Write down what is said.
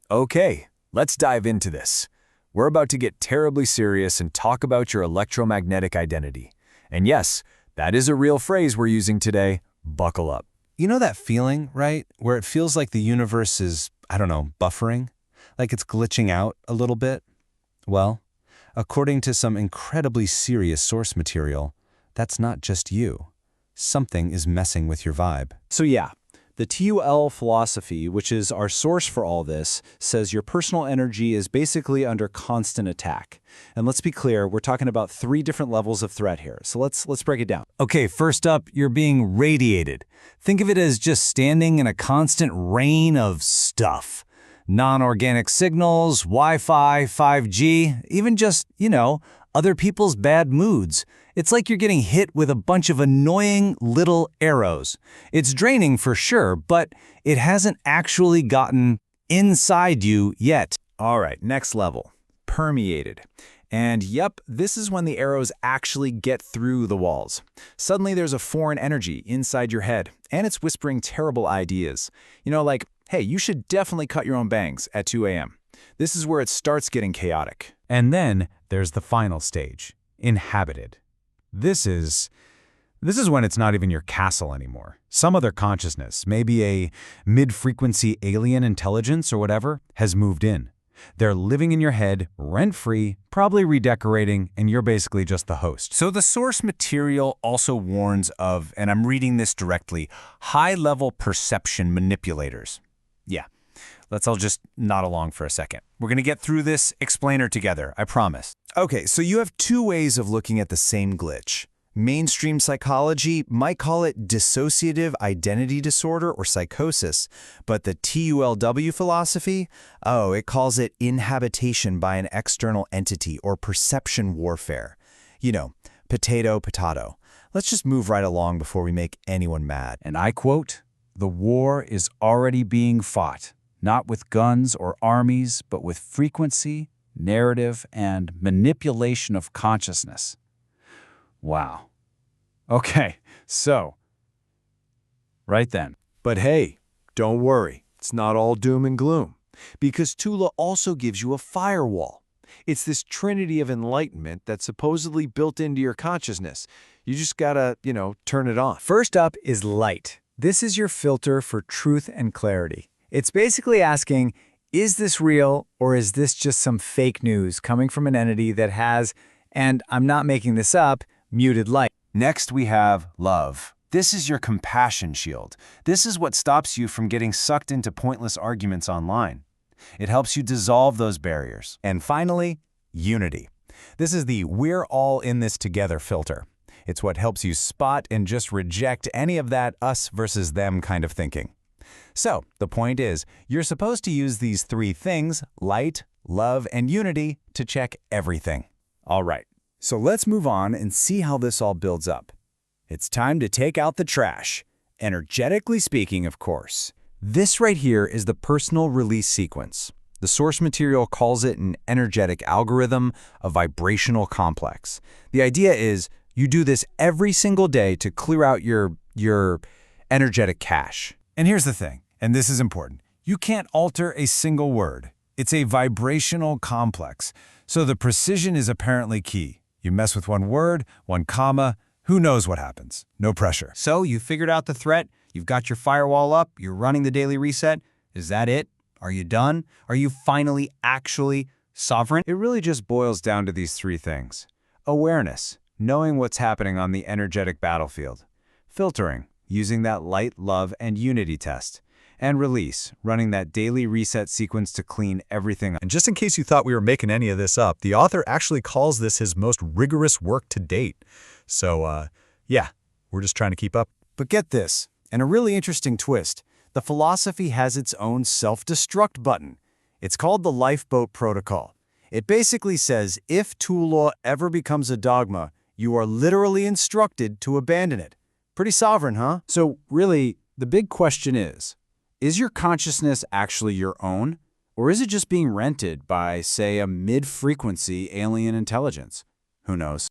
Okay, let's dive into this. We're about to get terribly serious and talk about your electromagnetic identity. And yes, that is a real phrase we're using today. Buckle up. You know that feeling, right? Where it feels like the universe is, buffering? Like it's glitching out a little bit? Well, according to some incredibly serious source material, that's not just you. Something is messing with your vibe. So yeah, the TULWA Philosophy, which is our source for all this, says your personal energy is basically under constant attack. And let's be clear, we're talking about 3 different levels of threat here. So let's break it down. Okay, first up, you're being radiated. Think of it as just standing in a constant rain of stuff. Non-organic signals, Wi-Fi, 5G, even just, other people's bad moods. It's like you're getting hit with a bunch of annoying little arrows. It's draining for sure, but it hasn't actually gotten inside you yet. All right, next level, permeated. And yep, this is when the arrows actually get through the walls. Suddenly there's a foreign energy inside your head, and it's whispering terrible ideas. Like, hey, you should definitely cut your own bangs at 2 a.m. This is where it starts getting chaotic. And then there's the final stage, inhabited. This is when it's not even your castle anymore. Some other consciousness, maybe a mid-frequency alien intelligence or whatever, has moved in. They're living in your head, rent-free, probably redecorating, and you're basically just the host. So the source material also warns of, and I'm reading this directly, high-level perception manipulators. Yeah, let's all just nod along for a second. We're going to get through this explainer together, I promise. Okay, so you have 2 ways of looking at the same glitch. Mainstream psychology might call it dissociative identity disorder or psychosis, but the TULW philosophy, it calls it inhabitation by an external entity or perception warfare. Potato, potato. Let's just move right along before we make anyone mad. And I quote, "The war is already being fought, not with guns or armies, but with frequency, narrative, and manipulation of consciousness." Wow. Okay, so, right then. But hey, don't worry, it's not all doom and gloom, because TULWA also gives you a firewall. It's this trinity of enlightenment that's supposedly built into your consciousness. You just gotta, turn it on. First up is light. This is your filter for truth and clarity. It's basically asking, is this real or is this just some fake news coming from an entity that has, and I'm not making this up, muted light? Next, we have love. This is your compassion shield. This is what stops you from getting sucked into pointless arguments online. It helps you dissolve those barriers. And finally, unity. This is the "we're all in this together" filter. It's what helps you spot and just reject any of that us versus them kind of thinking. So, the point is, you're supposed to use these 3 things, light, love, and unity, to check everything. All right, so let's move on and see how this all builds up. It's time to take out the trash. Energetically speaking, of course. This right here is the personal release sequence. The source material calls it an energetic algorithm, a vibrational complex. The idea is you do this every single day to clear out your energetic cache. And here's the thing, and this is important. You can't alter a single word. It's a vibrational complex, so the precision is apparently key. You mess with one word, one comma, who knows what happens? No pressure. So you figured out the threat, you've got your firewall up, you're running the daily reset. Is that it? Are you done? Are you finally actually sovereign? It really just boils down to these 3 things. Awareness, knowing what's happening on the energetic battlefield. Filtering, using that light, love, and unity test. And release, running that daily reset sequence to clean everything up. And just in case you thought we were making any of this up, the author actually calls this his most rigorous work to date. So, yeah, we're just trying to keep up. But get this, and a really interesting twist, the philosophy has its own self-destruct button. It's called the Lifeboat Protocol. It basically says if TULWA ever becomes a dogma, you are literally instructed to abandon it. Pretty sovereign, huh? So really, the big question is your consciousness actually your own? Or is it just being rented by, say, a mid-frequency alien intelligence? Who knows?